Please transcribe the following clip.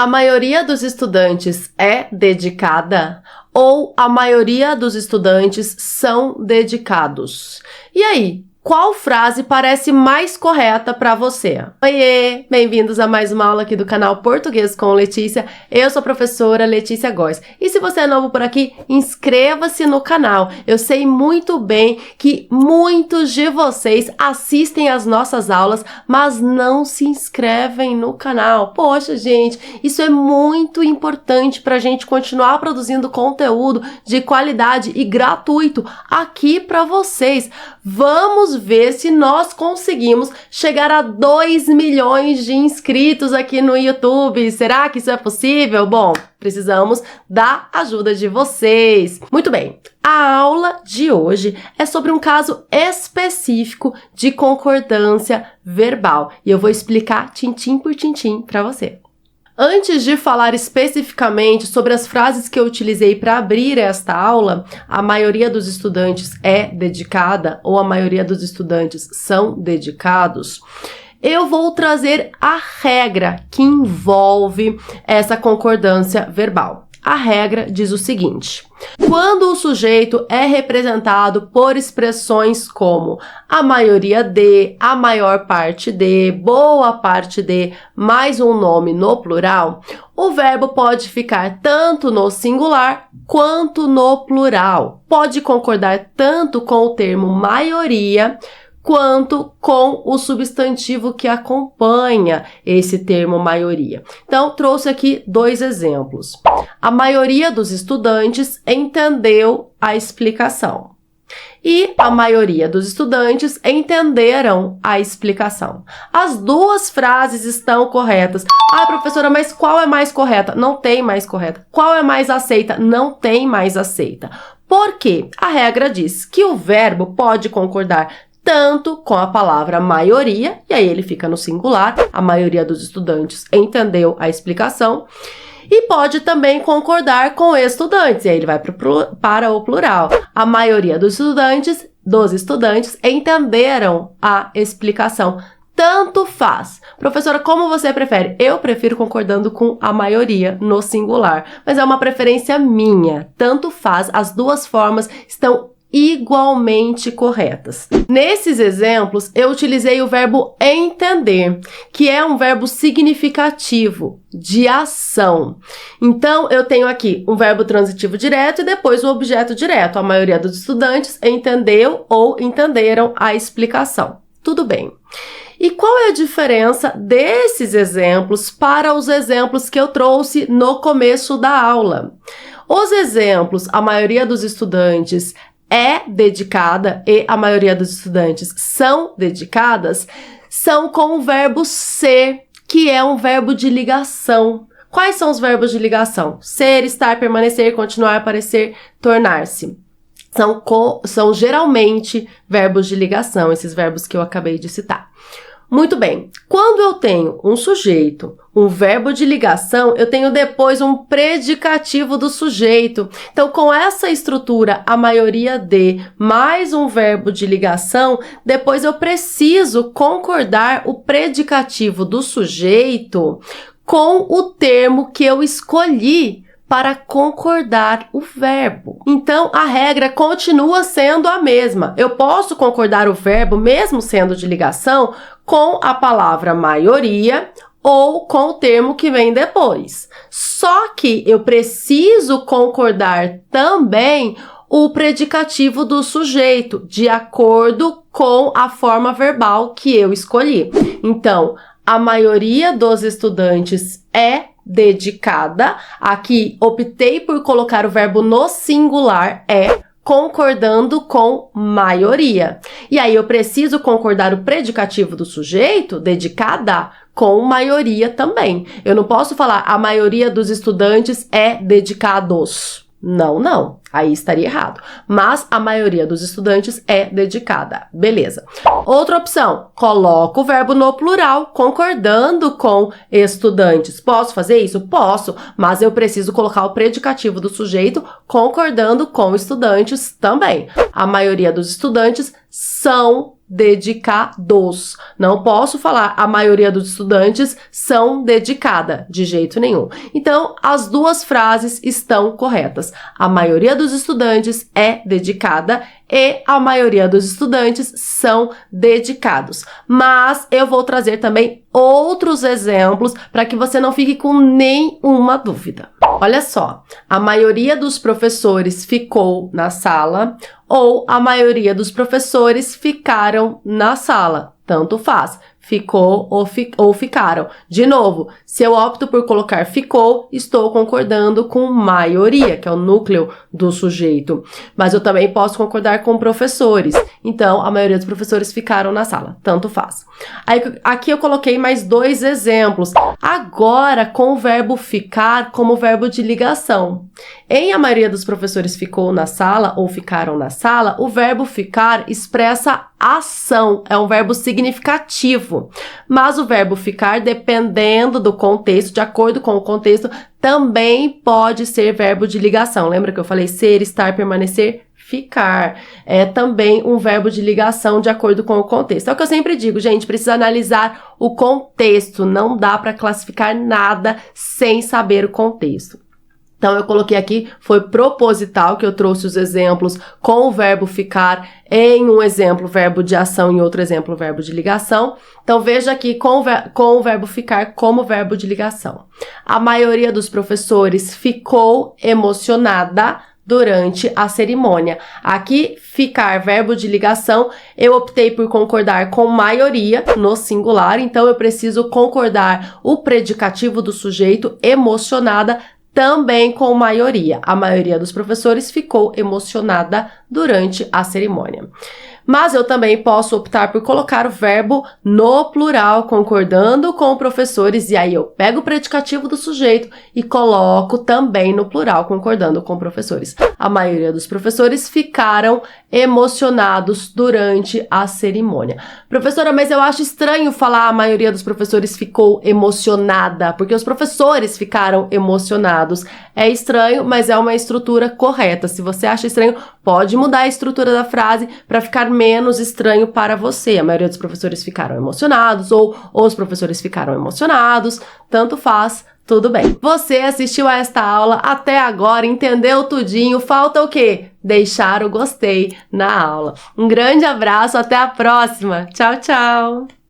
A maioria dos estudantes é dedicada ou a maioria dos estudantes são dedicados? E aí, qual frase parece mais correta para você? Oiê! Bem-vindos a mais uma aula aqui do canal Português com Letícia. Eu sou a professora Letícia Góes. E se você é novo por aqui, inscreva-se no canal. Eu sei muito bem que muitos de vocês assistem às nossas aulas, mas não se inscrevem no canal. Poxa, gente, isso é muito importante para a gente continuar produzindo conteúdo de qualidade e gratuito aqui para vocês. Vamos ver se nós conseguimos chegar a 2 milhões de inscritos aqui no YouTube. Será que isso é possível? Bom, precisamos da ajuda de vocês. Muito bem, a aula de hoje é sobre um caso específico de concordância verbal e eu vou explicar tintim por tintim para você. Antes de falar especificamente sobre as frases que eu utilizei para abrir esta aula, a maioria dos estudantes é dedicada ou a maioria dos estudantes são dedicados, eu vou trazer a regra que envolve essa concordância verbal. A regra diz o seguinte: quando o sujeito é representado por expressões como a maioria de, a maior parte de, boa parte de, mais um nome no plural, o verbo pode ficar tanto no singular quanto no plural. Pode concordar tanto com o termo maioria quanto com o substantivo que acompanha esse termo maioria. Então, trouxe aqui 2 exemplos. A maioria dos estudantes entendeu a explicação. E a maioria dos estudantes entenderam a explicação. As 2 frases estão corretas. Ah, professora, mas qual é mais correta? Não tem mais correta. Qual é mais aceita? Não tem mais aceita. Por quê? A regra diz que o verbo pode concordar tanto com a palavra maioria, e aí ele fica no singular, a maioria dos estudantes entendeu a explicação, e pode também concordar com estudantes, e aí ele vai para o plural. A maioria dos estudantes entenderam a explicação. Tanto faz. Professora, como você prefere? Eu prefiro concordando com a maioria no singular, mas é uma preferência minha. Tanto faz, as 2 formas estão igualmente corretas. Nesses exemplos, eu utilizei o verbo entender, que é um verbo significativo de ação. Então, eu tenho aqui um verbo transitivo direto e depois o objeto direto. A maioria dos estudantes entendeu ou entenderam a explicação. Tudo bem. E qual é a diferença desses exemplos para os exemplos que eu trouxe no começo da aula? Os exemplos, a maioria dos estudantes é dedicada e a maioria dos estudantes são dedicadas, são com o verbo ser, que é um verbo de ligação. Quais são os verbos de ligação? Ser, estar, permanecer, continuar, aparecer, tornar-se. São geralmente verbos de ligação, esses verbos que eu acabei de citar. Muito bem, quando eu tenho um sujeito, um verbo de ligação, eu tenho depois um predicativo do sujeito. Então, com essa estrutura, a maioria de, mais um verbo de ligação, depois eu preciso concordar o predicativo do sujeito com o termo que eu escolhi para concordar o verbo. Então, a regra continua sendo a mesma. Eu posso concordar o verbo, mesmo sendo de ligação, com a palavra maioria ou com o termo que vem depois. Só que eu preciso concordar também o predicativo do sujeito, de acordo com a forma verbal que eu escolhi. Então, a maioria dos estudantes é dedicada. Aqui, optei por colocar o verbo no singular, é, concordando com maioria. E aí, eu preciso concordar o predicativo do sujeito, dedicada, com maioria também. Eu não posso falar a maioria dos estudantes é dedicados. Não. Aí estaria errado. Mas a maioria dos estudantes é dedicada. Beleza. Outra opção, coloco o verbo no plural, concordando com estudantes. Posso fazer isso? Posso, mas eu preciso colocar o predicativo do sujeito, concordando com estudantes também. A maioria dos estudantes são dedicados. Não posso falar a maioria dos estudantes são dedicada, de jeito nenhum. Então, as duas frases estão corretas. A maioria dos estudantes é dedicada e a maioria dos estudantes são dedicados. Mas eu vou trazer também outros exemplos para que você não fique com nenhuma dúvida. Olha só, a maioria dos professores ficou na sala ou a maioria dos professores ficaram na sala. Tanto faz. Ficou ou ficaram. De novo, se eu opto por colocar ficou, estou concordando com maioria, que é o núcleo do sujeito. Mas eu também posso concordar com professores. Então, a maioria dos professores ficaram na sala. Tanto faz. Aí, aqui eu coloquei mais dois exemplos. Agora, com o verbo ficar como verbo de ligação. Em a maioria dos professores ficou na sala ou ficaram na sala, o verbo ficar expressa ação, é um verbo significativo. Mas o verbo ficar, dependendo do contexto, de acordo com o contexto, também pode ser verbo de ligação. Lembra que eu falei ser, estar, permanecer? Ficar. É também um verbo de ligação de acordo com o contexto. É o que eu sempre digo, gente, precisa analisar o contexto. Não dá para classificar nada sem saber o contexto. Então, eu coloquei aqui, foi proposital que eu trouxe os exemplos com o verbo ficar, em um exemplo, verbo de ação, em outro exemplo, verbo de ligação. Então, veja aqui com o verbo ficar como verbo de ligação. A maioria dos professores ficou emocionada durante a cerimônia. Aqui, ficar, verbo de ligação, eu optei por concordar com maioria no singular, então eu preciso concordar o predicativo do sujeito, emocionada, também com maioria. A maioria dos professores ficou emocionada durante a cerimônia. Mas eu também posso optar por colocar o verbo no plural, concordando com professores, e aí eu pego o predicativo do sujeito e coloco também no plural, concordando com professores. A maioria dos professores ficaram emocionados durante a cerimônia. Professora, mas eu acho estranho falar a maioria dos professores ficou emocionada, porque os professores ficaram emocionados. É estranho, mas é uma estrutura correta. Se você acha estranho, pode mudar a estrutura da frase para ficar menos estranho para você. A maioria dos professores ficaram emocionados ou os professores ficaram emocionados. Tanto faz, tudo bem. Você assistiu a esta aula até agora, entendeu tudinho? Falta o quê? Deixar o gostei na aula. Um grande abraço, até a próxima. Tchau, tchau!